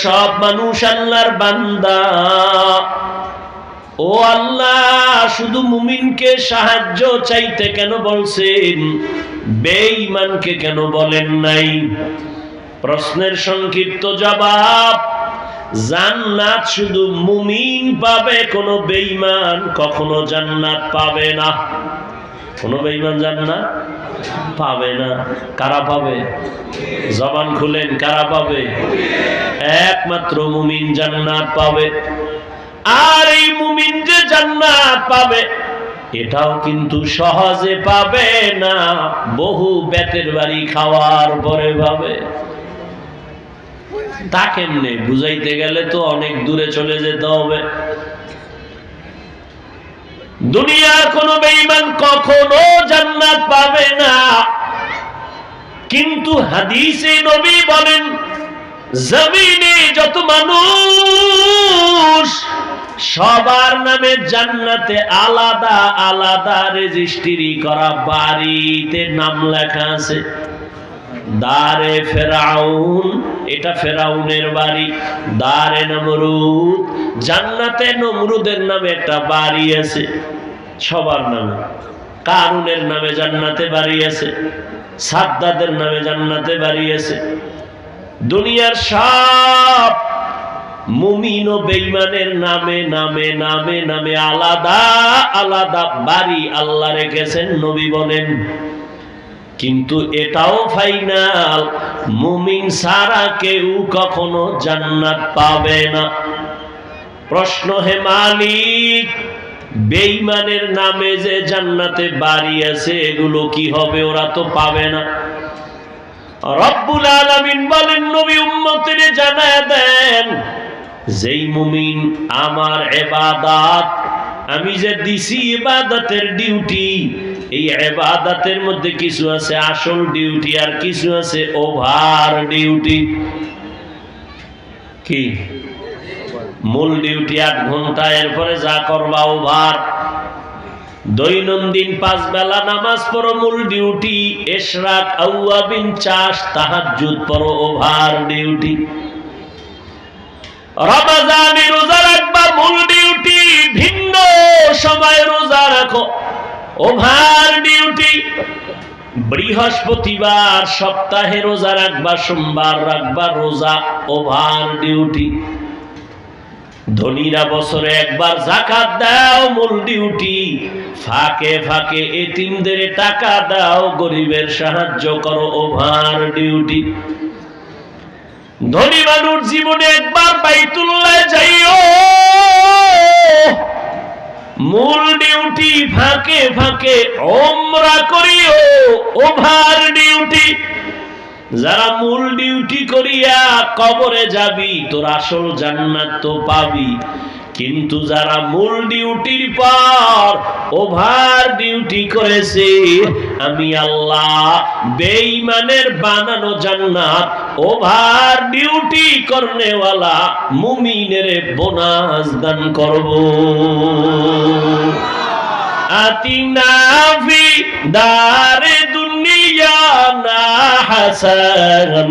সব মানুষ আল্লাহর বান্দা। ও আল্লাহ, শুধু মুমিনকে সাহায্য চাইতে কেন বলছেন, বেঈমানকে কেন বলেন নাই? প্রশ্নের সংক্ষিপ্ত জবাব, জান্নাত শুধু মুমিন পাবে, কোনো বেঈমান কখনো জান্নাত পাবে না। কোনো বেঈমান জান্নাত পাবে না। কারা পাবে? জবান খুলেন, কারা পাবে? একমাত্র মুমিন জান্নাত পাবে। আর এই মুমিন যে জান্নাত পাবে, এটাও কিন্তু সহজে পাবে না, বহু বেতের বাড়ি খাওয়ার পরে পাবে। তা কেমনে বুঝাইতে গেলে তো অনেক দূরে চলে যেতে হবে। দুনিয়ার কোন বেঈমান কখনো জান্নাত পাবে না, কিন্তু হাদিসে নবী বলেন, জমিনে যত মানুষ, সবার নামে জান্নাতে আলাদা আলাদা রেজিস্ট্রি করা বাড়িতে নাম লেখা আছে। দারে ফেরাউন, এটা ফেরাউনের বাড়ি। দারে নমরুদ, জান্নাতে নমরুদের নামে একটা বাড়ি আছে, সবার নামে। কারুনের নামে জান্নাতে বাড়ি আছে, সাদ্দাদের নামে জান্নাতে বাড়ি আছে। দুনিয়ার সব মুমিন ও বেঈমানের নামে নামে নামে নামে আলাদা আলাদা বাড়ি আল্লাহ রেখেছেন, নবী বলেন। কিন্তু এটাও ফাইনাল, মুমিন ছাড়া কেউ কখনো জান্নাত পাবে না। প্রশ্ন, হে মালিক, বেঈমানের নামে যে জান্নাতে বাড়ি আছে, এগুলো কি হবে? ওরা তো পাবে না। রব্বুল আলামিন বলেন, নবী উম্মতের জানায় দেন, যেই মুমিন আমার ইবাদত, আমি যে দিছি ইবাদতের ডিউটি, এই ইবাদতের মধ্যে কিছু আছে আসল ডিউটি, আর কিছু আছে ওভার ডিউটি। কি? মূল ডিউটি 8 ঘন্টা, এরপরে যা করবা ওভার। দৈনন্দিন 5 বেলা নামাজ পড়ো, মূল ডিউটি। ইশরাক, আওয়াবিন, চাষ, তাহাজ্জুদ পড়ো, ওভার ডিউটি। রমজানে রোজা রাখবা, মূল ডিউটি। ভিন্ন সময় রোজা রাখো, ওভার ডিউটি। বৃহস্পতিবার সপ্তাহে রোজা রাখবা, সোমবার রাখবা রোজা, ওভার ডিউটি। ধনীরা বছরে একবার যাকাত দাও, মূল ডিউটি। ফাঁকে ফাঁকে এতিমদের টাকা দাও, গরিবের সাহায্য করো, ওভার ডিউটি। ধনী মানুষ জীবনে একবার বাইতুল্লাহ যাইও, মূল ডিউটি। ফাঁকে ফাঁকে ওমরা করিও, ওভার ডিউটি। যারা মূল ডিউটি করিয়া কবরে যাবি, তোর আসল জান্নাত তো পাবি। কিন্তু যারা মূল ডিউটির পর ওভার ডিউটি করেছে, আমি আল্লাহ বেঈমানের বানানো জান্নাত ওভার ডিউটি করনেওয়ালা মুমিনের বোনাস দান করব। আতিনা ফি দারে দুনিয়া না হাসান,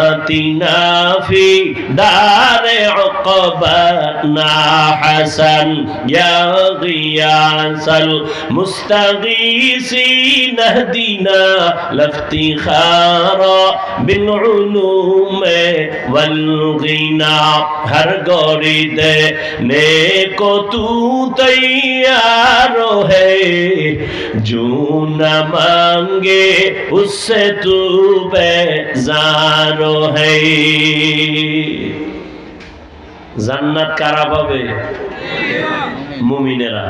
আতিনা ফি দারে উকবা না হাসান, ইয়া গিয়াসাল মুস্তাগীসিন ইহদিনা লফতিখারা বিল উলুমে ওয়াল গিনা। হর গরিদে নেকো তু তৈয়ার है, जो न मांगे उससे तू बेजार है। জান্নাত কারা পাবে? মুমিনেরা।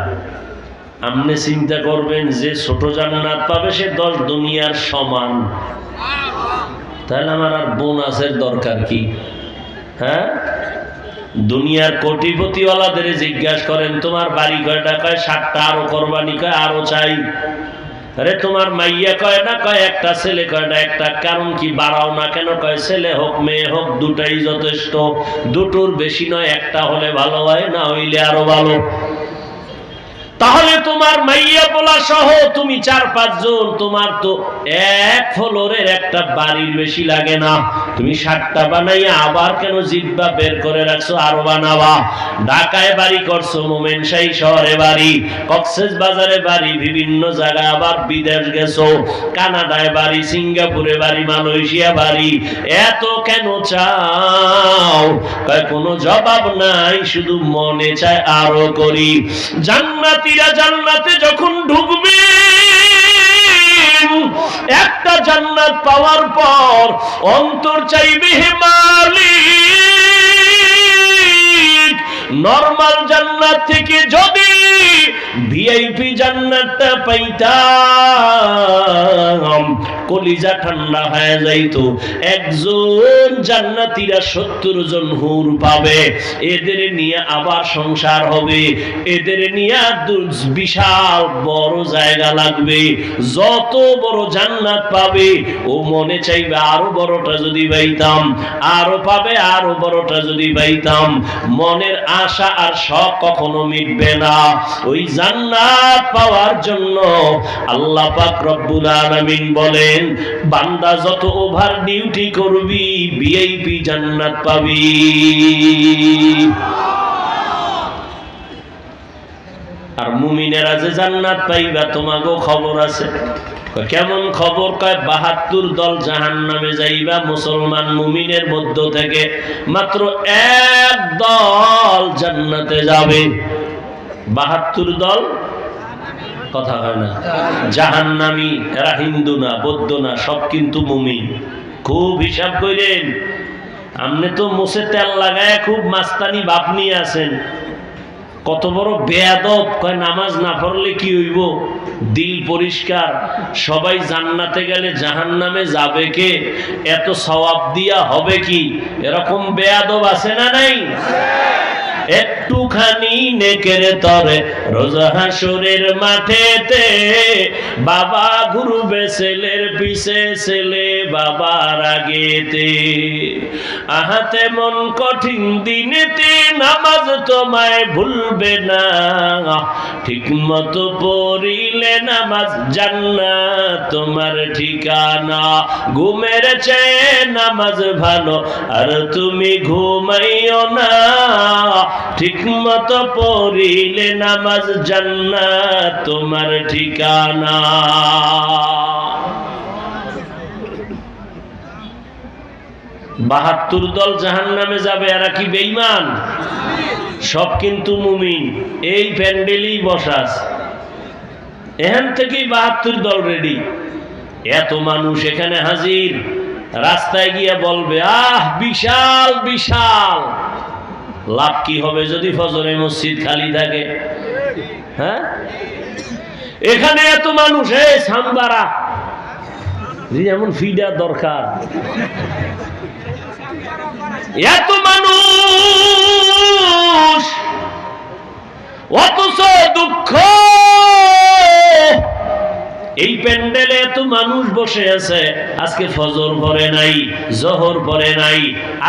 আপনি চিন্তা করবেন, যে ছোট জান্নাত পাবে সে 10 দুনিয়ার সমান। তাহলে আমার আর বোনাসের দরকার কি? হ্যাঁ, দুনিয়ার কোটিপতিওয়ালাদের জিজ্ঞাসা করেন, তোমার বাড়ি কয়টা? কয় 7টা। আরো কোরবানি? কয় আরো চাই। আরে তোমার মাইয়া কয়টা? কয় একটা। ছেলে কয়টা? একটা। কারণ কি বাড়াও না কেন? কয় ছেলে হোক মেয়ে হোক দুটাই যথেষ্ট, দুটোর বেশি নয়, একটা হলে ভালো হয়, না হইলে আরো ভালো। তাহলে তোমার মাইয়া পোলা সহ তুমি 4-5 জন, তোমার তো এক ফ্লোরের একটা বাড়ির বেশি লাগে না। তুমি 7টা বানাইয়া আবার কেন জিব্বা বের করে রাখছো আরো বানাবা? ঢাকায় বাড়ি করছো, মোমেনশাহী শহরে বাড়ি, কক্সবাজারে বাড়ি, বিভিন্ন জায়গায় আবার বিদেশ গেছো, কানাডায় বাড়ি, সিঙ্গাপুরে বাড়ি, মালয়েশিয়া বাড়ি, এত কেন চাও? কোনো জবাব নাই, শুধু মনে চায় আরো করি। জান্নাতীরা জান্নাতে যখন ঢুকবে, একটা জান্নাত পাওয়ার পর অন্তর চাইবে হে মালিক, নরমাল জান্নাত থেকে যদি ভিআইপি জান্নাতটা পাইতাম কলিজা ঠান্ডা হয়ে যাইতো। একজন জান্নাতীরা 70 জন হুর পাবে, এদের নিয়ে আবার সংসার হবে, এদের নিয়ে বিশাল বড় জায়গা লাগবে। যত বড় জান্নাত পাবে ও মনে চাইবে আরো বড়টা যদি পাইতাম, আরো পাবে আরো বড়টা যদি পাইতাম। মনের আশা আর শখ কখনো মিটবে না। ওই জান্নাত পাওয়ার জন্য আল্লাহ পাক রব্বুল আলামিন বলেন, বান্দা যত ওভার ডিউটি করবি ভিআইপি জান্নাত পাবি। আর মুমিনেরা যে জান্নাত পাইবা তোমাগো খবর আছে। কেমন খবর? কয় 72 দল জাহান্নামে যাইবা, মুসলমান মুমিনের মধ্য থেকে মাত্র 1 দল জান্নাতে যাবে। 72 দল কথা হয় না, জাহান্নামী। এরা হিন্দু না, বৌদ্ধ না, সব কিন্তু মুমিন। খুব হিসাব করেন, আপনি তো মুছে তেল লাগায় খুব মাস্তানি ভাব নিয়ে আছেন। কত বড় বেয়াদব! কয় নামাজ না পড়লে কি হইব? দিল পরিষ্কার। সবাই জান্নাতে গেলে জাহান্নামে যাবে কে? এত সওয়াব দিয়া হবে কি? এরকম বেয়াদব আছে না নাই? একটুখানি নেকের তরে রোজ হাসরের মাঠেতে বাবা ঘুরবে ছেলের পিছে, ছেলে বাবার আগেতে। আহাতে মন কঠিন দিনেতে নামাজ তোমায় ভুলবে না, ঠিক মতো পড়িলে নামাজ জান্নাত তোমার ঠিকানা। ঘুমের চেয়ে নামাজ ভালো আর তুমি ঘুমাইও না, ঠিক মতো পড়িলে নামাজ জান্নাত তোমার ঠিকানা। 72 দল জাহান্নামে যাবে। এরা কি বেঈমান? সব কিন্তু মুমিন। এই প্যান্ডেলেই বসাস, এখান থেকেই 72 দল রেডি। এত মানুষ এখানে হাজির। রাস্তায় গিয়ে বলবে, আহ বিশাল বিশাল। লাভ কি হবে যদি ফজরে মসজিদ খালি থাকে? হ্যাঁ, এখানে এত মানুষ, সাম্বারা যেমন ফিডার দরকার, এত মানুষ, অথচ দুঃখ। এই প্যান্ডেলে এত মানুষ বসে আছে, আজকে ফজর পড়ে নাই, জোহর পড়ে নাই,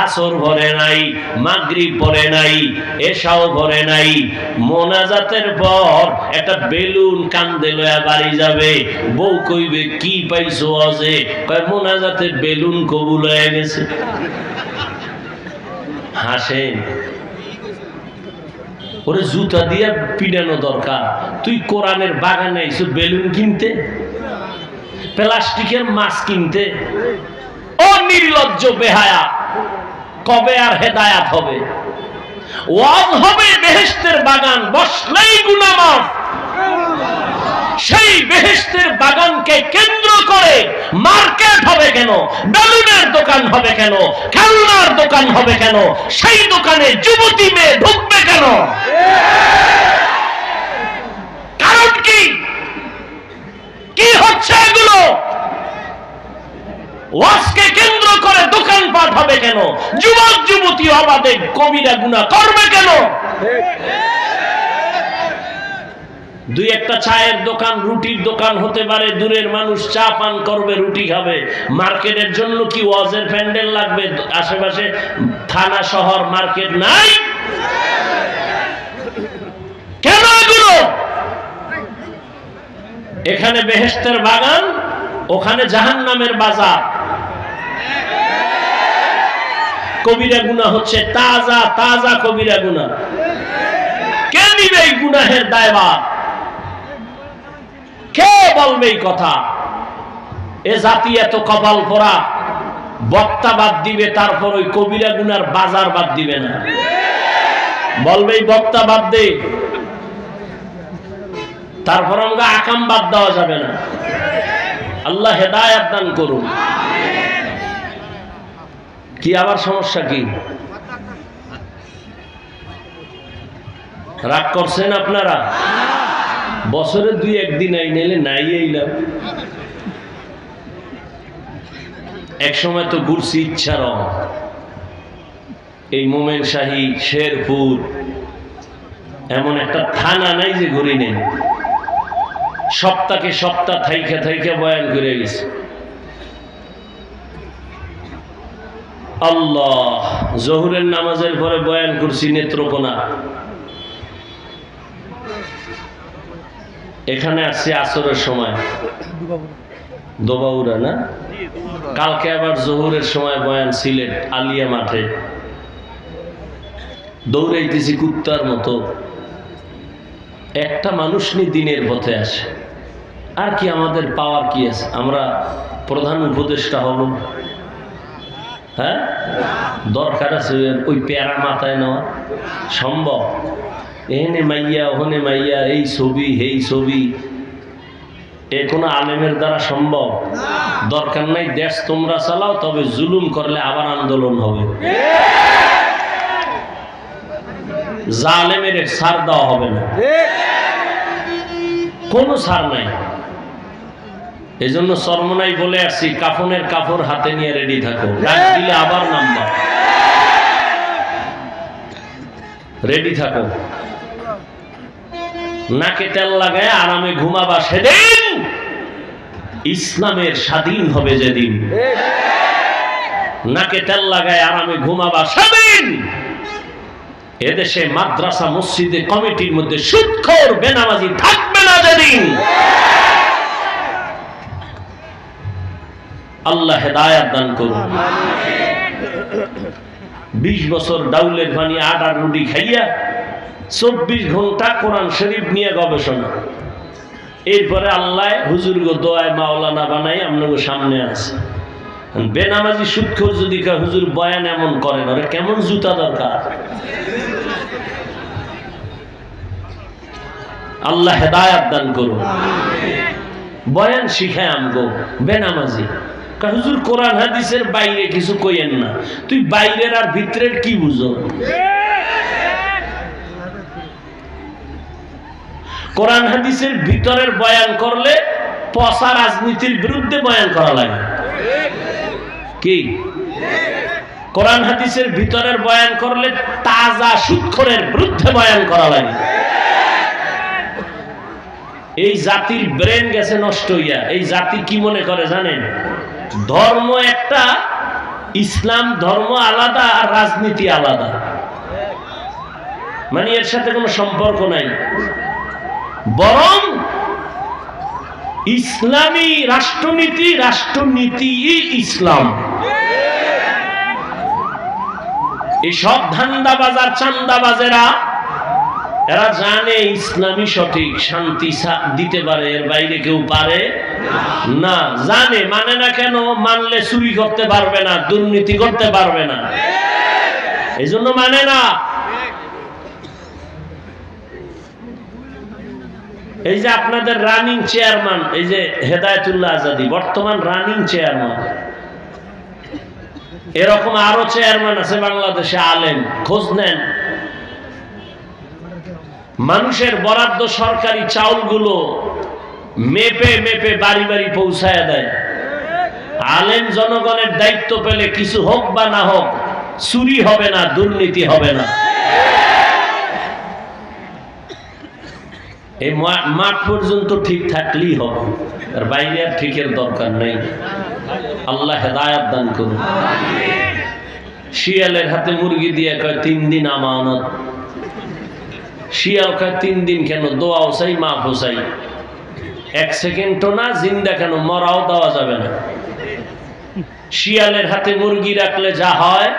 আসর পড়ে নাই, মাগরিব পড়ে নাই, এশাও পড়ে নাই। মোনাজাতের পর একটা বেলুন কান্দে লয়া বাড়ি যাবে। বউ কইবে, কি পাইছো আজে? কয় মোনাজাতের বেলুন কবুল হয়ে গেছে। হাসেন। ওরে জুতা দিয়ে পিটানো দরকার। তুই কোরআনের বাগানে আইছো বেলুন কিনতে, প্লাস্টিকের মাছ কিনতে। ও নির্লজ্জ বেহায়া, কবে আর হেদায়াত হবে? ওয়াজ হবে বেহেশতের বাগান, বসলেই গুনাহ মাফ। সেই বেহেশতের বাগানকে কেন্দ্র করে মার্কেট হবে কেন? বেলুনের দোকান হবে কেন? খেলনার দোকান হবে কেন? সেই দোকানে যুবতী মেয়ে ঢুকবে কেন? কারণ কি? কি হচ্ছে এগুলো? ওয়াজকে কেন্দ্র করে দোকানপাট হবে কেন? যুবক যুবতী অবাধে কবিরা গুনাহ করবে কেন? দুই একটা চায়ের দোকান, রুটির দোকান হতে পারে, দূরের মানুষ চা পান করবে, রুটি খাবে। মার্কেটের জন্য কি ওয়াজের প্যান্ডেল লাগবে? আশেপাশে থানা শহর মার্কেট নাই কেন? এগুলো এখানে বেহেশতের বাগান, ওখানে জাহান্নামের বাজার। কবিরা গুনাহ হচ্ছে তাজা তাজা কবিরা গুনাহ। কে নিবে এই গুনাহের দায়ভার? কে বলবে এই কথা? এ জাতি এত কপাল পোড়া, বক্তা বাদ দিবে, তারপর ওই কবিরা গুনার বাজার বাদ দিবে না। বলবে এই বক্তা বাদ দে, তারপর আমরা আকাম বাদ দেওয়া যাবে না। আল্লাহ হেদায়েত দান করুন। কি আবার সমস্যা কি? রাগ করছেন আপনারা? বছরে 2-1 দিন আই নিলে নাই আইলাম। এক সময় তো ঘুরছি ইচ্ছার এই মোমেন শাহী, শেরপুর, এমন একটা থানা নাই যে ঘুরি নেই। সপ্তাহে সপ্তাহ থাইকা থাইকা বয়ান করে গেছে। আল্লাহ, জোহরের নামাজের পরে বয়ান করছি নেত্রকোনা। এখানে আসছে আসরের সময়, দোবাউরা না? কালকে আবার জোহরের সময় বয়ান সিলেট আলিয়া মাঠে। দৌড়াইতেছি কুত্তার মতো। একটা মানুষ নিয়ে দিনের পথে আসে। আর কি আমাদের পাওয়ার কি আছে? আমরা প্রধান উপদেষ্টা হব? হ্যাঁ, দরকার আছে ওই প্যারা মাথায় নেওয়া? সম্ভব? এনে মাইয়া ওখানে মাইয়া, এই ছবি এই ছবি, এ কোনো আলেমের দ্বারা সম্ভব? দরকার নাই, দেশ তোমরা চালাও, তবে জুলুম করলে আবার আন্দোলন হবে। জালেমের ছাড় দেওয়া হবে না, কোনো ছাড় নাই। এই জন্য চরমনাই বলে আসছি, কাফনের কাপড় হাতে নিয়ে রেডি থাকো, ডাক দিলে আবার নামবা, রেডি থাকো। নাকে তেল লাগায় আরামে ঘুমাবা, সেদিন ইসলামের স্বাধীন হবে। যেদিন নাকে তেল লাগায় আরামে ঘুমাবা, সেদিন এদেশে মাদ্রাসা মসজিদে কমিটির মধ্যে সুদখোর বেনামাজি থাকবে না। যেদিন আল্লাহ হেদায়েত দান করুন। 20 বছর ডাউলের পানি আটার রুটি খাইয়া 24 ঘন্টা কোরআন শরীফ নিয়ে গবেষণা। এরপরে আল্লাহ হুজুর গো দোয়ায় মাওলানা বানাই আপনাদের সামনে আছে। বেনামাজি সুদখোর যদি হুজুর বয়ান এমন করেন, ওরা কেমন জুতা দরকার? আল্লাহ হেদায়েত দান করুন। বয়ান শিখায় আমগো বেনামাজি। হুজুর কোরআন হাদিসের বাইরে কিছু কইেন না। তুই বাইরের আর ভিতরের কি বুঝো? কোরআন হাদিসের ভিতরের বয়ান করলে পচা রাজনীতির বিরুদ্ধে বয়ান করা লাগে। কি? কোরআন হাদিসের ভিতরের বয়ান করলে তাজা সুদখোরের বিরুদ্ধে বয়ান করা লাগে। এই জাতির ব্রেন গেছে নষ্ট হইয়া। এই জাতি কি মনে করে জানেন? ধর্ম একটা, ইসলাম ধর্ম আলাদা আর রাজনীতি আলাদা, মানে এর সাথে কোনো সম্পর্ক নাই। বরং ইসলামী রাষ্ট্রনীতি, রাষ্ট্রনীতি ইসলাম। এই সব ধান্দাবাজার চান্দাবাজেরা এরা জানে ইসলামী সঠিক, শান্তি দিতে পারে, এর বাইরে কেউ পারে না। জানে, মানে না কেন? মানলে চুরি করতে পারবে না, দুর্নীতি করতে পারবে না, এই জন্য মানে না। এই যে আপনাদের রানিং চেয়ারম্যান, এই যে হেদায়েতুল্লাহ আজাদী বর্তমান রানিং চেয়ারম্যান, এরকম আরো চেয়ারম্যান আছে বাংলাদেশে, আলেম, খোঁজ নেন। মানুষের বরাদ্দ সরকারি চাউলগুলো মেপে মেপে বাড়ি বাড়ি পৌঁছায় দেয়। আলেম জনগণের দায়িত্ব পেলে কিছু হোক বা না হোক, চুরি হবে না, দুর্নীতি হবে না। এই মাঠ পর্যন্ত ঠিক থাকলেই হবে, আর বাইরে আর ঠিকের দরকার নেই। আল্লাহ হেদায়েত দান করুন। শিয়ালের হাতে মুরগি দিয়ে কয় 3 দিন আমানত। শিয়াল কয় 3 দিন কেন? দোয়াও চাই, মাফও চাই। এক সেকেন্ডও না, জিন্দা কেন, মরাও দেওয়া যাবে না। শিয়ালের হাতে মুরগি রাখলে যা হয়,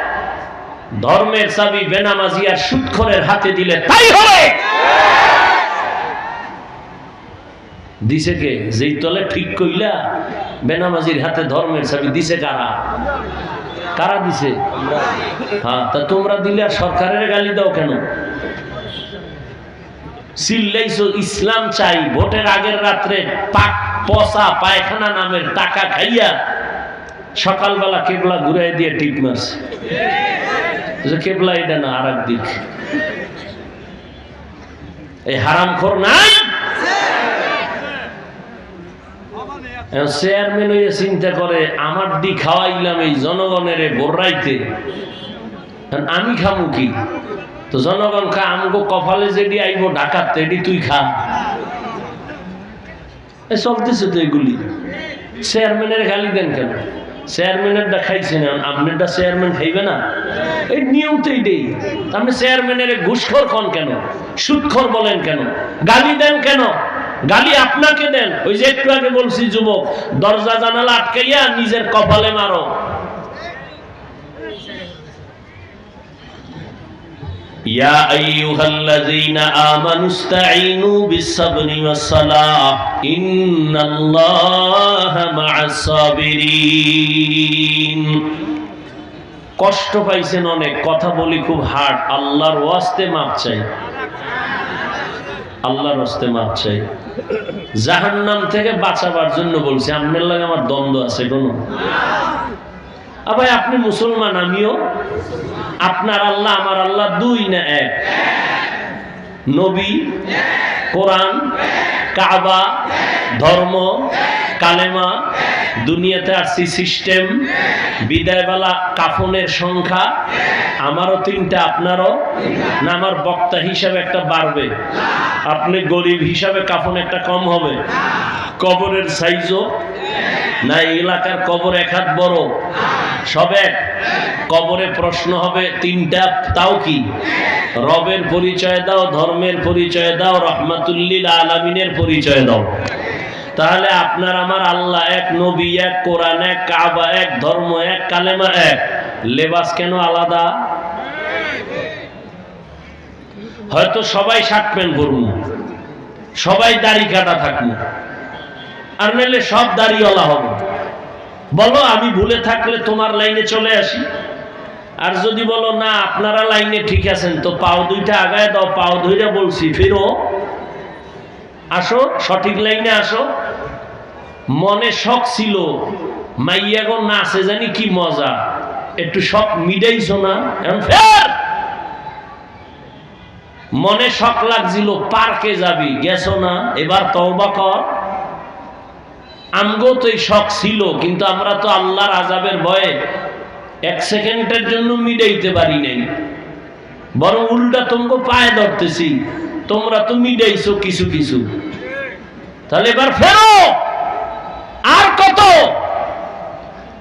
ধর্মের চাবি বেনামাজি আর সুদখোরের হাতে দিলে তাই হবে। দিছে কে? যেই তলে ঠিক কইলা বেনামাজির হাতে ধর্মের চাবি দিছে কারা? কারা দিছে? হ্যাঁ, তা তোমরা দিলে আর সরকারের গালি দাও কেন? চিল্লাইছো ইসলাম চাই, ভোটের আগের রাত্রে পাক পচা পায়খানা নামের টাকা খাইয়া সকালবেলা কেবলা ঘুরাই দিয়ে টিপ মারছে। কেবলা এটা না, আর এক দিক। এই হারামখোর নাই চেয়ারম্যান হইয়া চিন্তা করে আমার দি খাওয়াইলাম এই জনগণের বোর্রাইতে, আমি খামু কি? তো জনগণ খা, আমগো কপালে যেটি আইব ঢাকাতে এটি তুই খা। চলতেছে তো এগুলি। চেয়ারম্যানের গালি দেন কেন? চেয়ারম্যানেরটা খাইছে না, আপনারটা চেয়ারম্যান খাইবে না? এই নিয়ম তো এইটাই। আপনি চেয়ারম্যানের ঘুষখোর কন কেন? সুদখোর বলেন কেন? গালি দেন কেন? গালি আপনাকে দেন। ওই যে একটু আগে বলছি, যুবক দরজা জানালা আটকাইয়া নিজের কপালে মারো। ইয়া আইয়ুহাল্লাযীনা আমানুস্তাঈনু বিস-সাবরি ওয়াস-সালাহ ইন্নাল্লাহা মা'আস-সাবিরিন। কষ্ট পাইছেন অনেক, কথা বলি খুব হার্ড, আল্লাহর ওয়াস্তে মাপ চাই, আল্লাহর ওয়াস্তে মাপ চাই। জাহান্নাম থেকে বাঁচাবার জন্য বলছি, আপনার লাগে আমার দ্বন্দ্ব আছে কোনো? আবার আপনি মুসলমান, আমিও। আপনার আল্লাহ আমার আল্লাহ দুই না এক? নবী, কোরআন, কাবা, ধর্ম, কালেমা, দুনিয়াতে আসছি সিস্টেম, বিদায়বেলা কাফনের সংখ্যা আমারও তিনটা, আপনারও না? আমার বক্তা হিসাবে একটা বাড়বে, আপনি গরিব হিসাবে কাফন একটা কম হবে। কবরের সাইজও না, এলাকার কবর এক হাত বড়, সব এক। কবরে প্রশ্ন হবে তিনটা, তাও কি? রবের পরিচয় দাও, ধর্মের পরিচয় দাও, রহমাতুল্লিল আলামিনের পরিচয় দাও। তাহলে আপনার আমার আল্লাহ এক, নবী এক, কোরআন এক, কাবা এক, ধর্ম এক, কালেমা এক। লেবাস কেন আলাদা? হয়তো সবাই শার্ট প্যান্ট পরুন, সবাই দাড়ি কাটা থাকুন, আর নাহলে সব দাড়িওয়ালা হবে। বলো আমি ভুলে থাকলে তোমার লাইনে চলে আসি। আর যদি বলো না আপনারা লাইনে ঠিক আছেন, তো পাও দুইটা আগায় দাও, পাও ধইরা বলছি ফিরো, আসো সঠিক লাইনে আসো। মনে শখ ছিল মাইয়াগো নাচে জানি কি মজা, একটু শখ মিটাইছো না, এখন ফের মনে শখ লাগছিল পার্কে যাবি, গেছো না, এবার তওবা কর। আমগো তো এই শখ ছিল, কিন্তু আমরা তো আল্লাহর আযাবের ভয়ে এক সেকেন্ডের জন্য মিটাইতে পারি নাই, বরং উল্টা তোমাকে পায়ে ধরতেছি। তোমরা তো মিটাইছো কিছু কিছু, তাহলে এবার ফেরো। আর কত?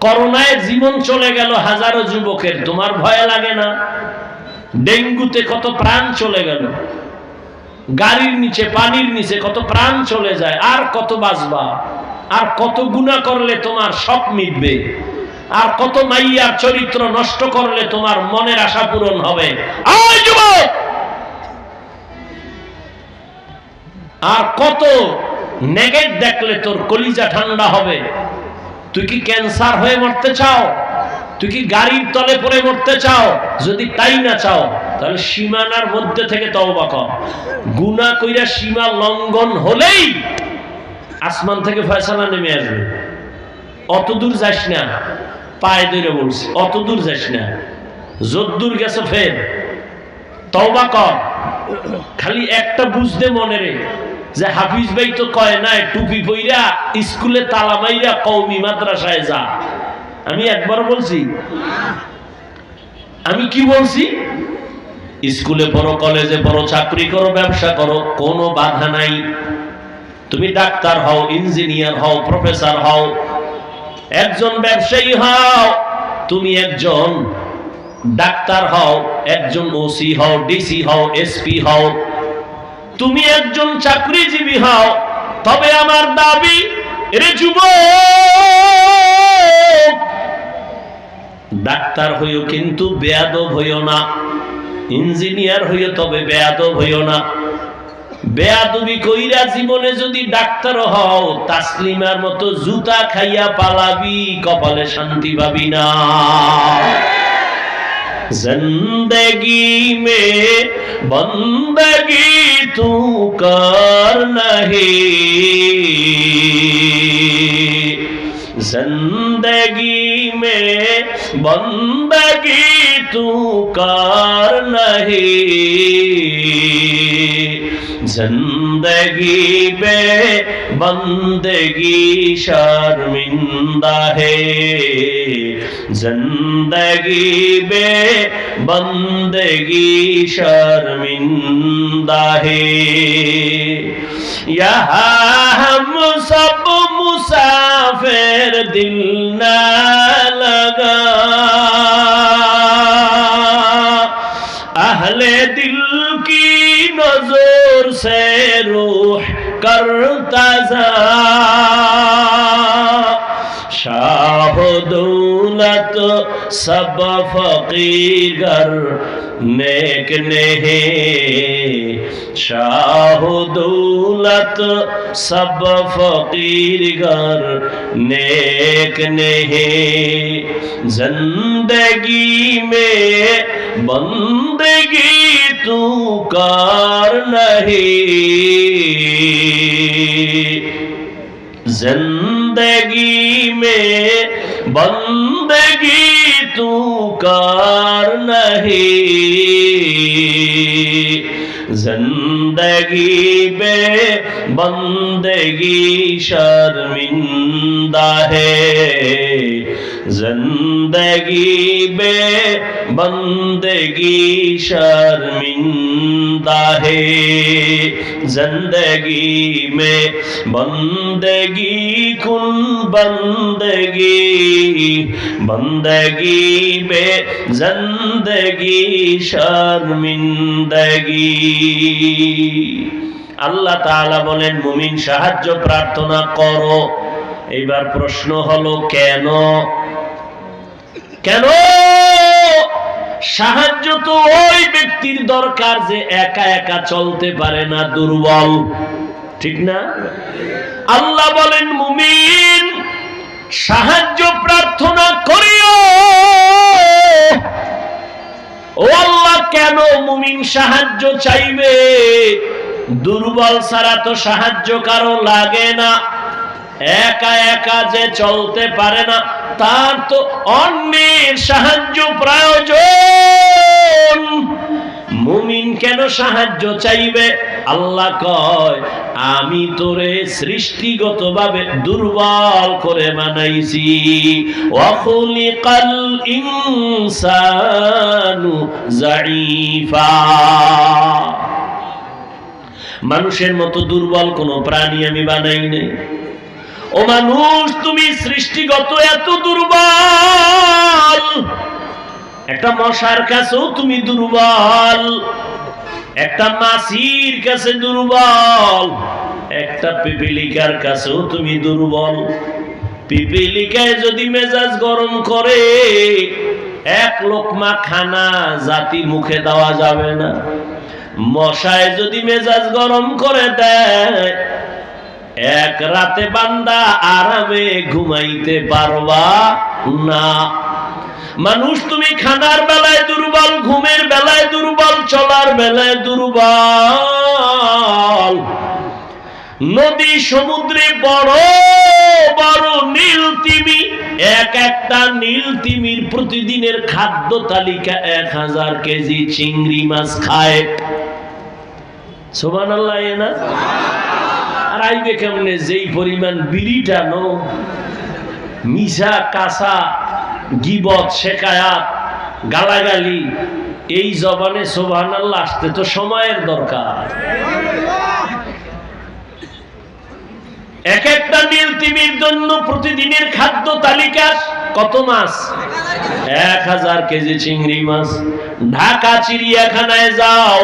করোনায় জীবন চলে গেল হাজারো যুবকের, তোমার ভয় লাগে না? ডেঙ্গুতে কত প্রাণ চলে গেল, গাড়ির নিচে পানির নিচে কত প্রাণ চলে যায়। আর কত বাঁচবা? আর কত গুনাহ করলে তোমার শখ মিটবে? আর কত মাইয়ার চরিত্র নষ্ট করলে তোমার মনের আশা পূরণ হবে? আয় যুবক, আর কত নেগেট দেখলে তোর কলিজা ঠান্ডা হবে? তুই কি ক্যান্সার হয়ে মরতে চাও? তুই কি গাড়ির তলে পড়ে মরতে চাও? যদি তাই না চাও, তাহলে সীমানার মধ্যে থেকে তওবা কর। গুনাহ কইরা সীমা লঙ্ঘন হলেই আসমান থেকে ফয়সালা নেমে আসবে। অত দূর যাস না, পায়ে ধরে বলছি, অত দূর যাস না। যদ্দূর গেছে ফের তওবা কর। খালি একটা বুঝতে মনে রে, যে হাফিজ ভাই তো কয় না টুপি পইরা স্কুলে তালা মাইরা কওমি মাদ্রাসায় যা। আমি একবার বলছি? আমি কি বলছি? স্কুলে পড়ো, কলেজে পড়ো, চাকরি করো, ব্যবসা করো, কোনো বাধা নাই। তুমি ডাক্তার হও, ইঞ্জিনিয়ার হও, প্রফেসর হও, একজন ব্যবসায়ী হও, তুমি একজন ডাক্তার হও, একজন ওসি হও, ডিসি হও, এসপি হও, তুমি একজন চাকরিজীবী হও, তবে আমার দাবি, এরে যুবক, ডাক্তার হইও কিন্তু বেয়াদব হইও না, ইঞ্জিনিয়ার হইও তবে বেয়াদব হইও না। বেয়াদবি কইরা জীবনে যদি ডাক্তার হও, তাসলিমার মতো জুতা খাইয়া পালাবি, কপালে শান্তি পাবি না। जिंदगी में बंदगी तू कर नहीं, जिंदगी में बंदगी तू कर नहीं, जिंदगी में बंदगी शर्मिंदा है, जिंदगी में बंदगी शर्मिंदा है। यहाँ हम सब मुसाफिर, दिल न लगा, अहले दिल की नजर से रूह करता जा, शाह दौलत सब फकीर गर नेक नहीं, शाह दौलत सब फकीर गर नेक नहीं, जिंदगी में बंदगी तू कर नहीं, जिंदगी में बंदगी तू कर नहीं, जिंदगी में बंदगी शर्मिंदा है, जिंदगी में बंदगी शर्मिंदा है, जिंदगी में बंदगी कुन बंदगी, बंदगी में जिंदगी शर्मिंदगी। আল্লাহ তাআলা বলেন মুমিন সাহায্য প্রার্থনা করো। এইবার প্রশ্ন হলো কেন? কেন? সাহায্য তো ওই ব্যক্তির দরকার যে একা একা চলতে পারে না, দুর্বল, ঠিক না? আল্লাহ বলেন মুমিন সাহায্য প্রার্থনা করিও। ও আল্লাহ, কেন মুমিন সাহায্য চাইবে? দুর্বল ছাড়া তো সাহায্য কারো লাগে না, একা একা যে চলতে পারে না তার তো অন্যের সাহায্য প্রয়োজন। মুমিন কেন সাহায্য চাইবে? আল্লাহ কয় আমি তোরে সৃষ্টিগতভাবে দুর্বল করে বানাইছি। ওয়া খুলিকাল ইনসানু যায়ীফা, মানুষের মতো দুর্বল কোন প্রাণী আমি বানাই নাই। ও মানুষ, তুমি সৃষ্টিগত এত দুর্বল, একটা মশার কাছেও তুমি দুর্বল, একটা মাছির কাছে দুর্বল, একটা পিপিলিকার কাছেও তুমি দুর্বল। পিপিলিকায় যদি মেজাজ গরম করে এক লোকমা খানা জাতি মুখে দেওয়া যাবে না। মশায় যদি মেজাজ গরম করে দেয় এক রাতে বান্দা আরামে ঘুমাইতে পারবা না। মানুষ তুমি খানার বেলায় দুর্বল, ঘুমের বেলায় দুর্বল, চলার বেলায় দুর্বল। নদী সমুদ্রে বড় বড় নীল তিমি, এক একটা নীল তিমির প্রতিদিনের খাদ্য তালিকা 1000 কেজি চিংড়ি মাছ খায়। সুবহানাল্লাহ। না আর আইবে কেমনে? যেই পরিমাণ বিড়ি টানো, মিশা কাঁচা গিবত শেখায়াত গালাগালি, এই জবানে সুবহানাল্লাহ আসতে তো সময়ের দরকার। এক একটা নীল তিমির জন্য প্রতিদিনের খাদ্য তালিকা কত মাছ? 1000 কেজি চিংড়ি মাছ। ঢাকা চিড়িয়াখানায় যাও,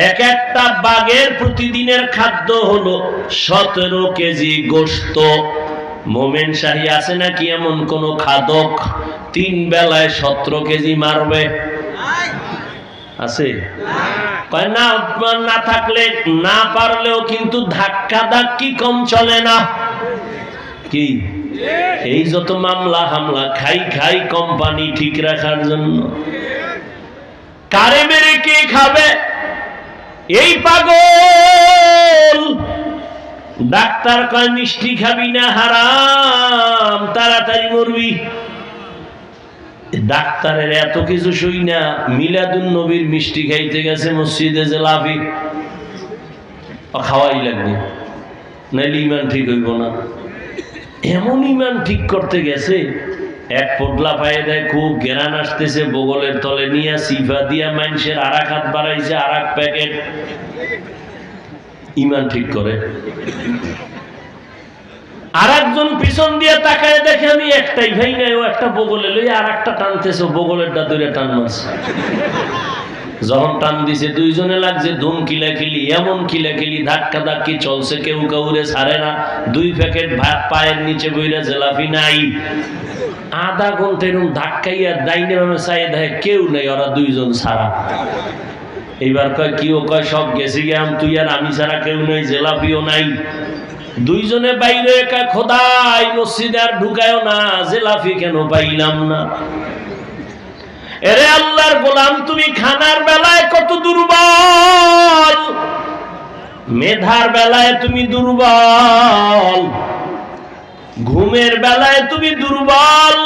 এক একটা বাঘের প্রতিদিনের খাদ্য হলো 17 কেজি গোশত। মোমেন শাহী আছে নাকি এমন কোন খাদক 3 বেলায় 17 কেজি মারবে? আছে? না, না থাকলে না পারলেও কিন্তু ধাক্কা ধাক্কি কম চলে না। কি এই যত মামলা হামলা, খাই খাই কোম্পানি ঠিক রাখার জন্য, কারে মেরে কে খাবে? এই পাগল। ডাক্তার কয় মিষ্টি খাবি না, হারাম, তাড়াতাড়ি মরবি। ডাক্তারের এত কিছু শুই না মিলাদুন নবীর মিষ্টি খাইতে গেছে মসজিদে, জিলাপি খাওয়াই লাগবে, নাইলে ইমান ঠিক হইব না। এমন ইমান ঠিক করতে গেছে, এক পোটলা পায়ে দেয়, খুব গেরান আসতেছে, বগলের তলে নিয়ে সিফা দিয়া মানুষের আরাক হাত বাড়াইছে, আরাক প্যাকেট ইমান ঠিক করে। আর একজন পিছন দিয়ে তাকায় দেখে আমি একটাই ভাই নাই, ও একটা বগলে লই আর একটা টানতেছে, বগলেরটা দূরে টান মারছে। যখন টান দিছে দুইজনে লাগছে ধুম কিলাকিলি, এমন কিলাকিলি ধাক্কা ধাক্কি চলছে, কেউ কাউরে ছাড়ে না। 2 প্যাকেট ভাত পায়ের নিচে বইরা জিলাপি নাই। আধা ঘন্টা এরকম ধাক্কাইয়া ডাইনে বামে চাই দেখে কেউ নেই, ওরা 2 জন ছাড়া। এইবার কয় কি? ও কয় সব গেছে গিয়াম, তুই আর আমি ছাড়া কেউ নেই, জিলাপিও নাই। 2 জনে বাইরে, কয় খোদাই মসজিদে আর ঢুকায়ও না, জিলাপি কেন পাইলাম না। এরে আল্লাহর গোলাম, তুমি খানার বেলায় কত দুর্বল, মেধার বেলায় তুমি দুর্বল, ঘুমের বেলায় তুমি দুর্বল।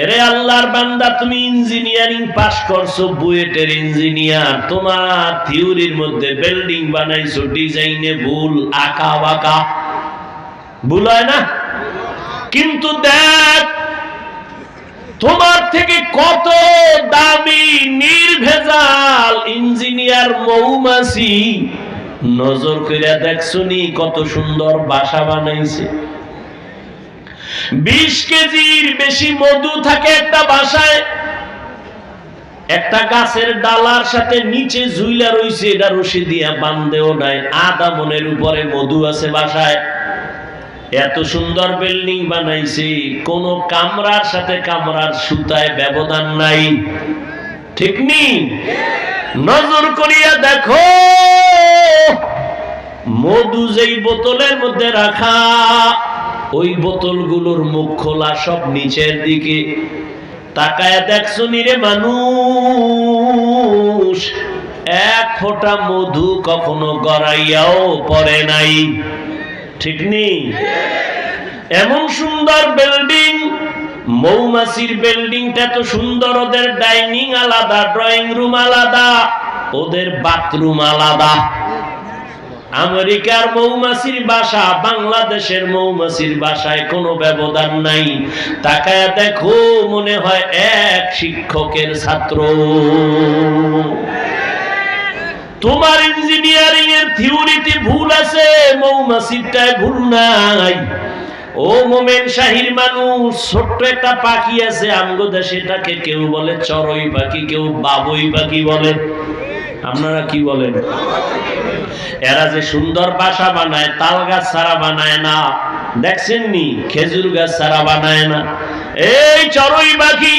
এরে আল্লাহর বান্দা, তুমি ইঞ্জিনিয়ারিং পাস করছো, বুয়েটের ইঞ্জিনিয়ার, তোমার থিওরির মধ্যে বিল্ডিং বানাইছো, ডিজাইনে ভুল, আঁকা বাঁকা, ভুল হয় না? কিন্তু দেখ তোমার থেকে কত দামি নির্ভেজাল ইঞ্জিনিয়ার মৌমাছি, নজর কইরা দেখছনি কত সুন্দর বাসা বানাইছে। 20 কেজির বেশি মধু থাকে একটা বাসায়। একটা গাছের ডালার সাথে নিচে ঝুইলা রইছে, এটা রশি দিয়া বান্ধেও নাই, আধা মনের উপরে মধু আছে বাসায়। এত সুন্দর বিল্ডিং বানাইছে, কোন কামরার সাথে কামরার সুতায় ব্যবধান নাই, ঠিক নি? নজর করিয়া দেখো, মধু যেই বোতলের মধ্যে রাখা, ওই বোতলগুলোর মুখ খোলা, সব নিচের দিকে। তাকায় দেখছো নিরে মানুষ, 1 ফোঁটা মধু কখনো গড়াইয়াও পড়ে নাই, ঠিক নেই? এমন সুন্দর বিল্ডিং, মৌমাছির বিল্ডিংটা তো সুন্দর, ওদের ডাইনিং আলাদা, ড্রয়িং রুম আলাদা, ওদের বাথরুম আলাদা। আমেরিকার মৌমাছির বাসা, বাংলাদেশের মৌমাছির বাসায় কোনো ব্যবধান নাই। তাকায় দেখো, মনে হয় এক শিক্ষকের ছাত্র। তোমার ইঞ্জিনিয়ারিং এর থিওরিতে ভুল আছে, মৌমাছিরটায় ভুল নাই। ও মোমেন শাহীর মানুষ, ছোট্ট একটা পাখি আছে আমগো দেশে, এটাকে কেউ বলে চড়ুই পাখি, কেউ বাবুই পাখি বলে। আপনারা কি বলেন? এরা যে সুন্দর বাসা বানায়, তাল গাছ ছাড়া বানায় না, দেখছেন নি? খেজুর গাছ ছাড়া বানায় না। এই চড়ুই পাখি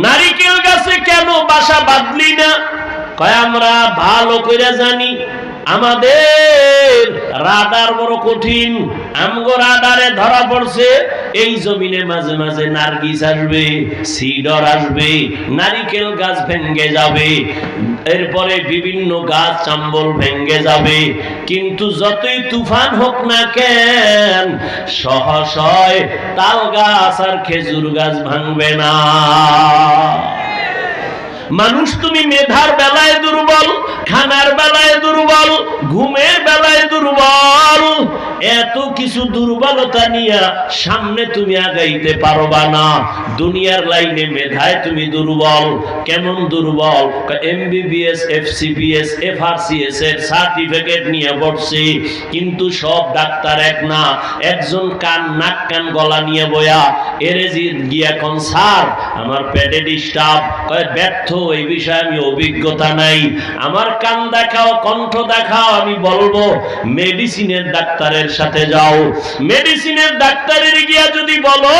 নারিকেল গাছে কেন বাসা বাঁধলি না? কয় আমরা ভালো করে জানি, আমাদের রাডার বড় কঠিন, আমগো রাডারে ধরা পড়ছে এই জমিনে মাঝে মাঝে নার্গিস আসবে, সিডর আসবে, নারিকেল গাছ ভেঙে যাবে, এরপরে বিভিন্ন গাছ চাম্বল ভেঙে যাবে, কিন্তু যতই তুফান হোক না কেন সহসয় তাল গাছ আর খেজুর গাছ ভাঙবে না। মানুষ তুমি মেধার বেলায় দুর্বল, খানার বেলায় দুর্বল, ঘুমের বেলায় দুর্বল, এত কিছু দুর্বলতা নিয়ে সামনে তুমি আগাইতে পারবা না। দুনিয়ার লাইনে মেধায় তুমি দুর্বল। কেমন দুর্বল? এমবিবিএস, এফসিবিএস, এফআরসিএস এর সার্টিফিকেট নিয়ে বসছে, কিন্তু সব ডাক্তার এক না। একজন কান নাক কান গলা নিয়ে বয়া এরে গিয়া কোন স্যার আমার পেটে ডিস্টার্ব, ব্যর্থ এই বিষয়ে আমি অভিজ্ঞতা নাই, আমার কান দেখাও, কণ্ঠ দেখাও, আমি বলবো মেডিসিনের ডাক্তারের সাথে যাও। মেডিসিনের ডাক্তারের গিয়া যদি বলো,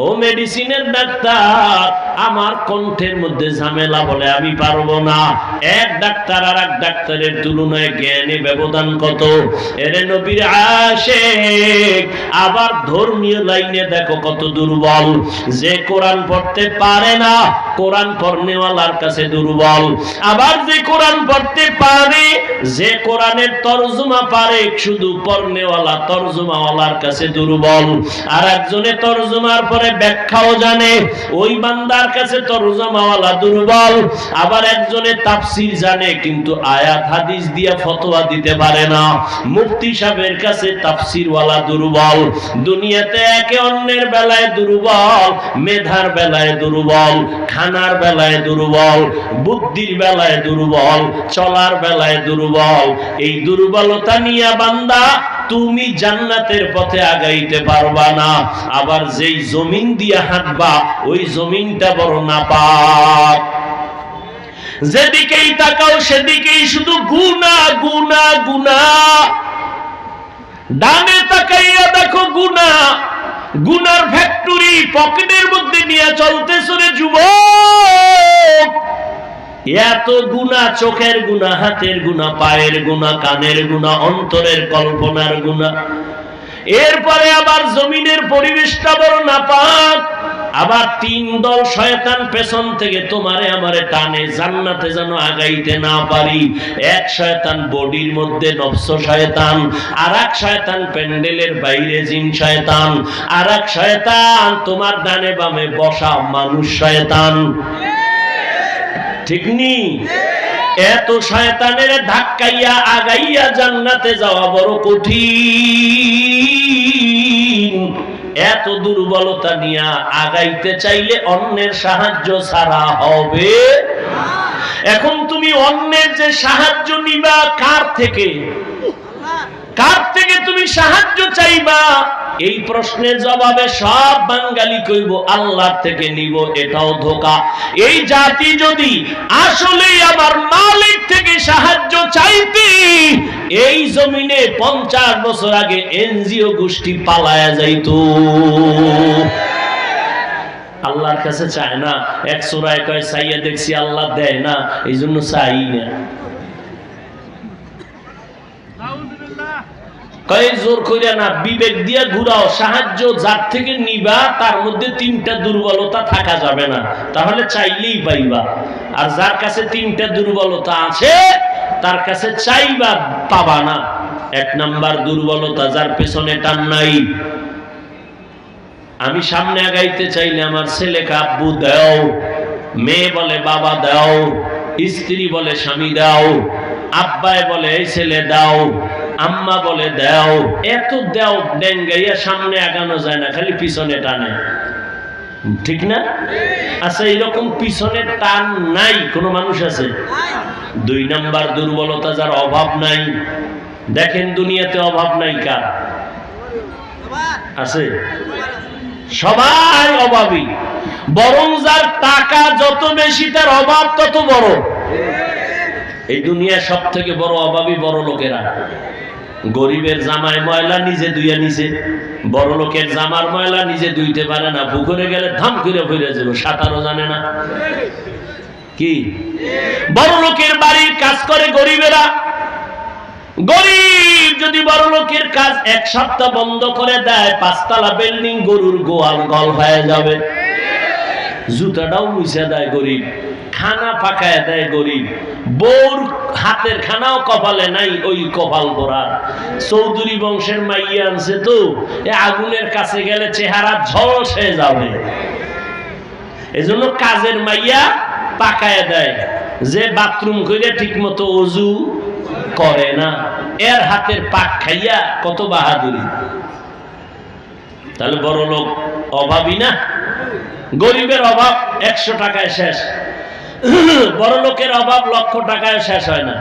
ও মেডিসিনের ডাক্তার আমার কণ্ঠের মধ্যে ঝামেলা, বলে আমি পারবো না। এক ডাক্তার আর এক ডাক্তারের তুলনায় জ্ঞানে ব্যবধান কত। এরে নবীর আশিক, আবার ধর্মীয় লাইনে দেখো কত দুর্বল। যে কোরআন পড়তে পারে না, কোরআন পড়নেওয়ালার কাছে দুর্বল। আবার যে কোরআন পড়তে পারে, যে কোরআনের তরজমা পারে, শুধু পড়নেওয়ালা তরজমাওয়ালার কাছে দুর্বল। আর একজনে তরজমার পরে ব্যাখ্যাও জানে, ওই বান্দার কাছে তরজমাওয়ালা দুর্বল। আবার একজনে তাফসীর জানে, কিন্তু আয়াত হাদিস দিয়া ফতোয়া দিতে পারে না, মুফতি সাহেবের কাছে তাফসীরওয়ালা দুর্বল। দুনিয়াতে একে অন্যের বেলায় দুর্বল, মেধার বেলায় দুর্বল, খানার বেলায় দুর্বল, বুদ্ধির বেলায় দুর্বল, চলার বেলায় দুর্বল। এই দুর্বলতা নিয়ে বান্দা তুমি জান্নাতের পথে আগাইতে পারবা না। আবার যেই জমিন দিয়ে হাঁটবা, ওই জমিনটা বড় নাপাক। যেদিকেই তাকাও সেদিকেই শুধু গুনাহ গুনাহ গুনাহ। ডানে তাকাইয়া দেখো গুনাহ, গুনার ফ্যাক্টরি পকেটের মধ্যে নিয়ে চলতেছ রে যুবক। এত গুনাহ, চোখের গুনাহ, হাতের গুনাহ, পায়ের গুনাহ, কানের গুনাহ, অন্তরের কল্পনার গুনাহ। এরপরে আবার জমিনের পরিবেশটা বড় নাপাক। আবার তিন দল শয়তান পেছন থেকে তোমারে আমারে টানে, জান্নাতে যেন আগাইতে না পারি। এক শয়তান বডির মধ্যে নফস শয়তান, আর এক শয়তান প্যান্ডেলের বাইরে জিন শয়তান, আর এক শয়তান তোমার ডানে বামে বসা মানুষ শয়তান। ঠিক নি? এত শয়তানের ধাক্কাইয়া আগাইয়া জান্নাতে যাওয়া বড় কঠিন। এত দুর্বলতা নিয়ে আগাইতে চাইলে অন্যের সাহায্য ছাড়া হবে। এখন তুমি অন্যের যে সাহায্য নিবা, কার থেকে? কার থেকে তুমি সাহায্য চাইবা? এই প্রশ্নের জবাবে সব বাঙালি কইব আল্লাহ থেকে নিব। এটাও ধোঁকা। এই জাতি যদি আসলেই আমার মালিক থেকে সাহায্য চাইতি, এই জমিনে 50 বছর আগে এনজিও গোষ্ঠী পালায়া যাইত। আল্লাহর কাছে চায় না। এক সূরায় কয় চাইয়া দেখছি আল্লাহ দেয় না, এই জন্য চাই না। কয় জোর কইরা না, বিবেক দিয়া ঘুরাও। সাহায্য যার থেকে নিবা তার মধ্যে 3টা দুর্বলতা থাকা যাবে না, তাহলে চাইলেই পাইবা। আর যার কাছে 3টা দুর্বলতা আছে, তার কাছে চাইবা পাবা না। 1 নাম্বার দুর্বলতা, যার পেছনে টান নাই। আমি সামনে আগাইতে চাইলে আমার ছেলেকে আব্বু দাও, মেয়ে বলে বাবা দাও, স্ত্রী বলে স্বামী দাও, আব্বাই বলে এই ছেলে দাও, আম্মা বলে দাও। এত দাও ডেঙ্গাইয়া সামনে আগানো যায় না, খালি পিছনে টানে। ঠিক না? আচ্ছা, এইরকম পিছনে টান নাই কোন মানুষ আছে? 2 নাম্বার দুর্বলতা, যার অভাব নাই। দেখেন দুনিয়াতে অভাব নাই কার আছে? সবাই অভাবী। বরং যার টাকা যত বেশি, তার অভাব তত বড়। এই দুনিয়া সব থেকে বড় অভাবী বড় লোকেরা। গরিবের জামায় ময়লা নিজে ধুইয়া নিছে, বড় লোকের জামার ময়লা নিজে ধুইতে পারে না। পুকুরে গেলে ধাম করে ফিরে যাবে, সাঁতারও জানে না। কি বড় লোকের বাড়ির কাজ করে গরিবেরা। গরিব যদি বড় লোকের কাজ 1 সপ্তাহ বন্ধ করে দেয়, 5 তলা বিল্ডিং গরুর গোয়াল গল হয়ে যাবে। জুতাটাও মুছে দেয় গরিব, খানা পাকায় দেয় গরিব। বউর হাতের খানাও কপালে নাই, ওই কপাল পোড়ার। চৌধুরী বংশের মাইয়া আনছে তো, আগুনের কাছে গেলে চেহারা ঝলস হয়ে যাবে। এজন্য কাজের মাইয়া পাকায় দেয়। যে বাথরুম করে ঠিক মতো ওযু করে না, এর হাতের পাক খাইয়া কত বাহাদুরি। তাহলে বড় লোক অভাবী না? গরিবের অভাব 100 টাকায় শেষ, বড় লোকের অভাব 1,00,000 টাকায় শেষ হয় না।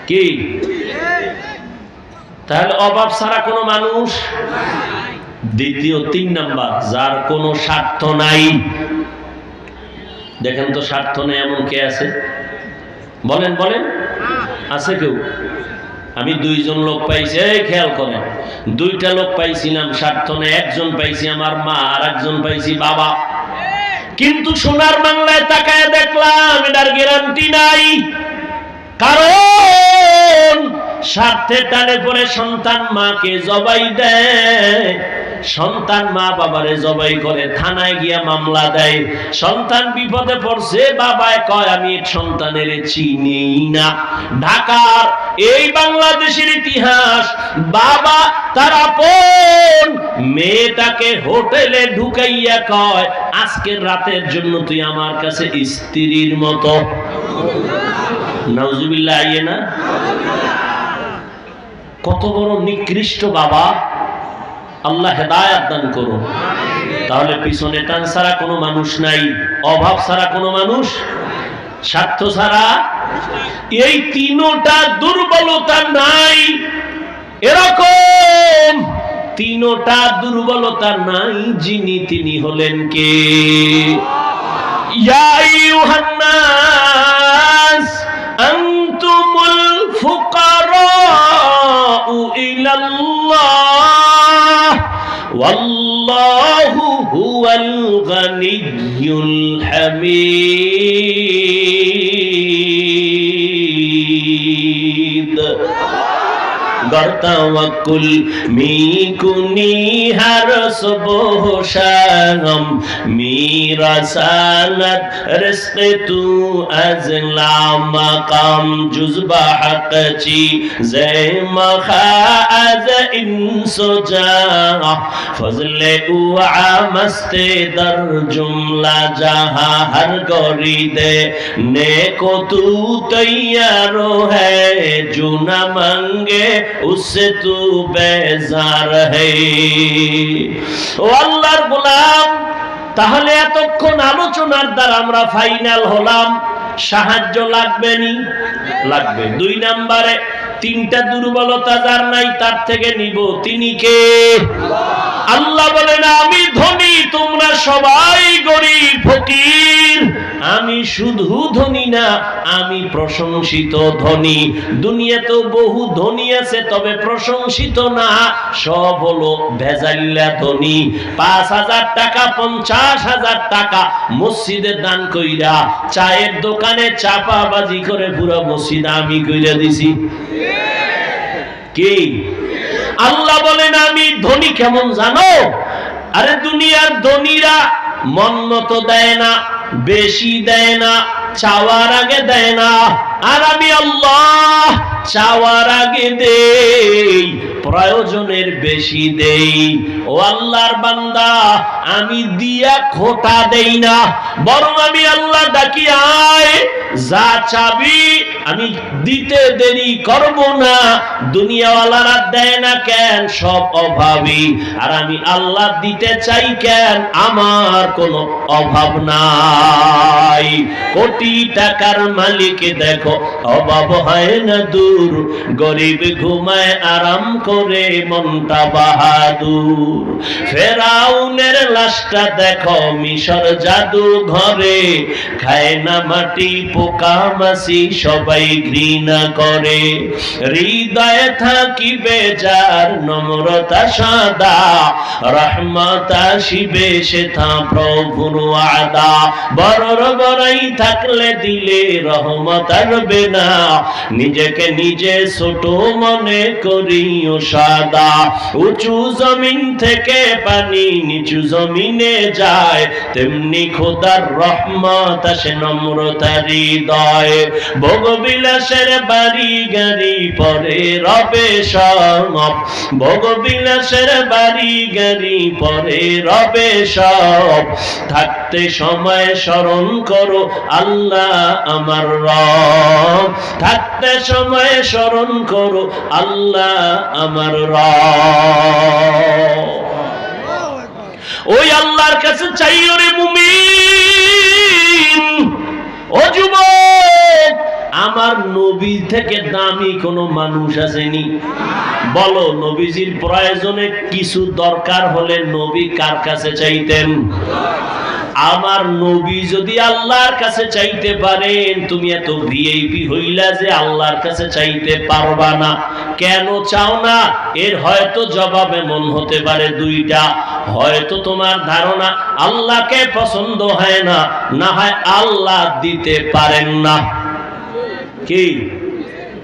কি? তাহলে অভাব ছাড়া কোনো মানুষ? দ্বিতীয় 3 নাম্বার, যার কোনো স্বার্থ নাই। দেখেন তো স্বার্থ নেই এমন কে আছে? বলেন বলেন, আছে কেউ? আমি দুইজন লোক পাইছি, এই খেয়াল করেন, দুইটা লোক পাইছিলাম স্বার্থ নেই। একজন পাইছি আমার মা, আর একজন পাইছি বাবা। কিন্তু সোনার বাংলায় তাকায় দেখলাম এটার গ্যারান্টি নাই। কারণ স্বার্থে টানে পড়ে সন্তান মাকে জবাই দেয়, সন্তান মা বাবারে জবাই করে, থানায় গিয়া মামলা দেয়। সন্তান বিপদে পড়ছে, বাবায় কয় আমি সন্তানের চিনি না। ঢাকার এই বাংলাদেশের ইতিহাস, বাবা তার আপন মেয়েটাকে হোটেলে ঢুকাইয়া কয় আজকের রাতের জন্য তুই আমার কাছে স্ত্রীর মতো। নাউজুবিল্লাহ, আইয়ে না? কত বড় নিকৃষ্ট বাবা! আল্লাহ হেদায়েত দান করুন। তাহলে পিছনে টান ছাড়া কোনো মানুষ নাই, অভাব ছাড়া কোনো মানুষ, স্বার্থ ছাড়া, এই তিনটা দুর্বলতা নাই। এরকম তিনটা দুর্বলতা নাই যিনি, তিনি হলেন কে? ইয়া আইয়ুহান নাস আনতুমুল ফুকারাউ ইলাল্লাহ ওয়াল্লাহু হুয়াল গানিয়্যুল হামিদ। গর্তাওয়াকুল মিকুনি হর সুবহ শাম মিরাসানাত রিজক তু আজলা মাকাম জুজবা হকচি জেমা খাজ ইনসুজা ফজলে উ আমস্তে দর জুমলা জাহা হর গরিদে নেকো তু তৈয়ার হ্যায় জুনা মাঙ্গে उससे तू बेजार है। ও আল্লাহর গোলাম, তাহলে এতক্ষণ আলোচনার দ্বারা আমরা ফাইনাল হলাম, সাহায্য লাগবে নি? লাগবে। দুই নম্বরে তিনটা দুর্বলতা যার নাই তার থেকে নিব, তিনি কে? আল্লাহ বলেন আমি ধনী, তোমরা সবাই গরিব ফকির। আমি শুধু ধনী না, আমি প্রশংসিত ধনী। দুনিয়াতে বহু ধনী আছে, তবে প্রশংসিত না, সব হলো ভেজাইল্লা ধনী। ৫,০০০ টাকা ৫০,০০০ টাকা মসজিদে দান কইরা, চায়ের দোকানে চাপাবাজি করে পুরো মসজিদ আমি কইরা দিছি। কি? আল্লাহ বলেন আমি ধনী কেমন জানো? আরে দুনিয়ার ধনীরা মন মতো দেয় না, বেশি দেয় না, চাওয়ার আগে দেয় না। আর আমি আল্লাহ চাওয়ার আগে দেই, প্রয়োজনের বেশি দেই। ও আল্লাহর বান্দা, আমি দিয়া খোটা দেই না, বরং আমি আল্লাহ ডাকি আয়, যা চাবি আমি দিতে দেরি করব না। দুনিয়াওয়ালারা দেয় না কেন? সব অভাবী। আর আমি আল্লাহ দিতে চাই কেন? আমার কোনো অভাব নাই। কোটি টাকার মালিক দেখো, অভাব হয় না দূর, গরিব ঘুমায় আরাম করে মনটা বাহাদুর। ফেরাউনের লাশটা দেখো মিশর জাদু ঘরে, খায় না মাটি পোকা মাছি সবাই ঘৃণা করে। হৃদয়ে থাকিবে যার নম্রতা সাদা, রহমত আসিবে সেথা প্রভুর ওয়াদা। বড়র বড়াই থাকলে দিলে রহমত আসবে না, নিজেকে নিজে ছোট মনে করিও সাদা। উঁচু জমিন থেকে পানি নিচু জমিনে যায়, তেমনি খোদার রহমত আসে নম্রতার হৃদয়ে। ভোগবিলাসের বাড়ি গাড়ি পরে রবে সব, ভোগবিলাসের বাড়ি গাড়ি পরে রবে সব। থাকতে সময় স্মরণ করো আল্লাহ আমার রব, থাকতে সময় স্মরণ করো আল্লাহ আমার রব। ওই আল্লাহর কাছে চাইও রে মুমিন। ও যুবক, আমার নবী থেকে দামি কোনো মানুষ আসেনি? বলো, নবীজির প্রয়োজনে কিছু দরকার হলে নবী কার কাছে চাইতেন? আমার নবী যদি আল্লাহর কাছে চাইতে পারেন, তুমি এত ভিআইপি হইলা যে আল্লাহর কাছে চাইতে পারবা না, কেন চাও না? এর হয়তো জবাব এমন হতে পারে দুইটা। হয়তো তোমার ধারণা আল্লাহকে পছন্দ হয় না, না হয় আল্লাহ দিতে পারেন না। কি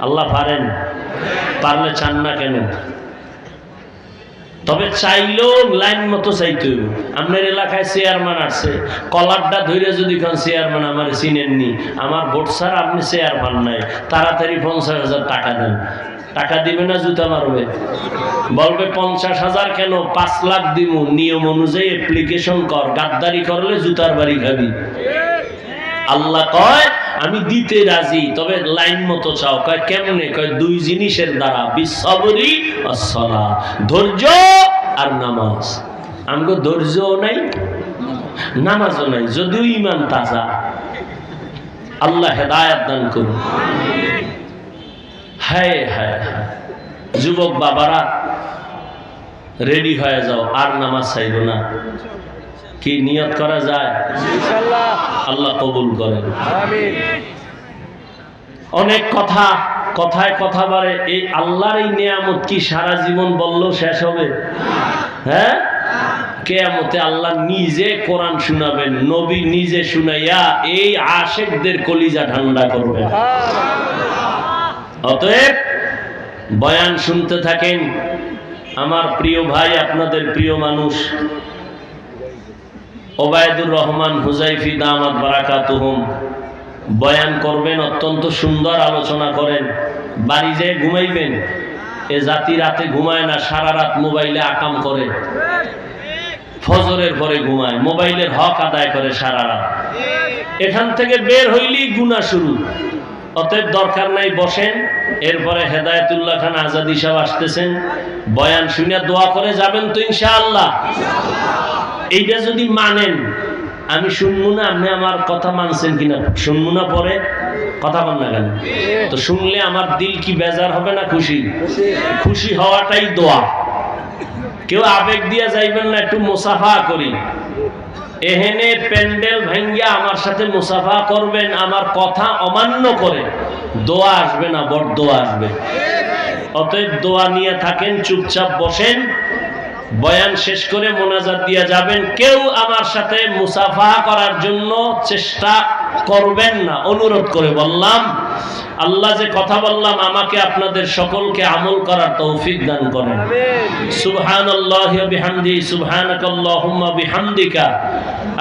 আল্লাহ পারেন? পারলে চান না কেন? তবে চাইলেও লাইন মতো চাইতে হইব। আপনার এলাকায় চেয়ারম্যান আসছে, কলারটা ধরে যদি কোন চেয়ারম্যান আমার চিনেননি, আমার ভোট ছাড়া আপনি চেয়ারম্যান নাই, তাড়াতাড়ি 50,000 টাকা দেন। টাকা দিবে না জুতা মারবে? বলবে 50,000 কেন, 5 লাখ দিব, নিয়ম অনুযায়ী অ্যাপ্লিকেশন কর, গাদ্দারি করলে জুতার বাড়ি খাবি। আল্লাহ কয় আমি দিতে রাজি, তবে লাইন মতো চাও। কয় কেমনে? কয় 2 জিনিসের দ্বারা, বিসবরি ওয়াস সালাহ, ধৈর্য আর নামাজ। আমগো ধৈর্যও নাই, নামাজও নাই, যদিও ঈমান তাজা। আল্লাহ হেদায়েত দান করুন। হায় হায় হায়, যুবক বাবারা রেডি হয়ে যাও, আর নামাজ চাইবো না। কি নিয়ত করা যায়? ইনশাআল্লাহ আল্লাহ কবুল করেন। আমিন। অনেক কথা, কথায় কথা বাড়ে। এই আল্লাহর এই নিয়ামত কি সারা জীবন বললেও শেষ হবে? হ্যাঁ, কিয়ামতে আল্লাহ নিজে কোরআন শোনাবেন, নবী নিজে শুনাইয়া এই আশিকদের কলিজা ঠান্ডা করবেন। অতএব বয়ান শুনতে থাকেন। আমার প্রিয় ভাই, আপনাদের প্রিয় মানুষ ওবায়দুর রহমান হুজাইফি দামাত বারাকাতুহুম বয়ান করবেন, অত্যন্ত সুন্দর আলোচনা করেন। বাড়ি যেয়ে ঘুমাইবেন। এ জাতি রাতে ঘুমায় না, সারা রাত মোবাইলে আকাম করে, ফজরের পরে ঘুমায়, মোবাইলের হক আদায় করে সারা রাত। এখান থেকে বের হইলেই গুনাহ শুরু। অতএব দরকার নাই, বসেন। এরপরে হেদায়েতুল্লাহ খান আজাদি সাহেব আসতেছেন, বয়ান শুনে দোয়া করে যাবেন তো ইনশাআল্লাহ। এইটা যদি মানেন, আমি শুনবো না, আপনি আমার কথা মানছেন কিনা শুনবো না, পরে কথা বল না কেন? তো শুনলে আমার দিল কি বেজার হবে না খুশি? খুশি হওয়াটাই দোয়া। কেউ আবেগ দিয়ে যাইবেন না, একটু মুসাফা করি। এহেনে প্যান্ডেল ভাঙ্গিয়া আমার সাথে মুসাফা করবেন, আমার কথা অমান্য করে দোয়া আসবে না, বড়দোয়া আসবে। অতএব দোয়া নিয়ে থাকেন, চুপচাপ বসেন। বয়ান শেষ করে মোনাজাত দিয়ে যাবেন। কেউ আমার সাথে মুসাফা করার জন্য চেষ্টা করবেন না, অনুরোধ করে বললাম। আল্লাহ যে কথা বললাম, আমাকে আপনাদের সকলকে আমল করার তৌফিক দান করেন। সুবহানাল্লাহি ওয়া বিহামদিহি, সুবহানাকাল্লাহুম্মা বিহামদিকা,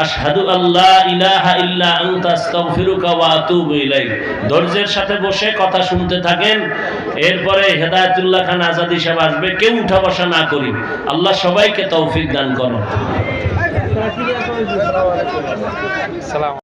আশহাদু আল্লা ইলাহা ইল্লা আনতা, আস্তাগফিরুকা ওয়া আতুবু ইলাইক। ধৈর্যের সাথে বসে কথা শুনতে থাকেন। এরপরে হেদায়েতুল্লাহ খান আজাদি সাহেব আসবে, কেউ উঠা বসা না করি। আল্লাহ সবাইকে তৌফিক দান করেন।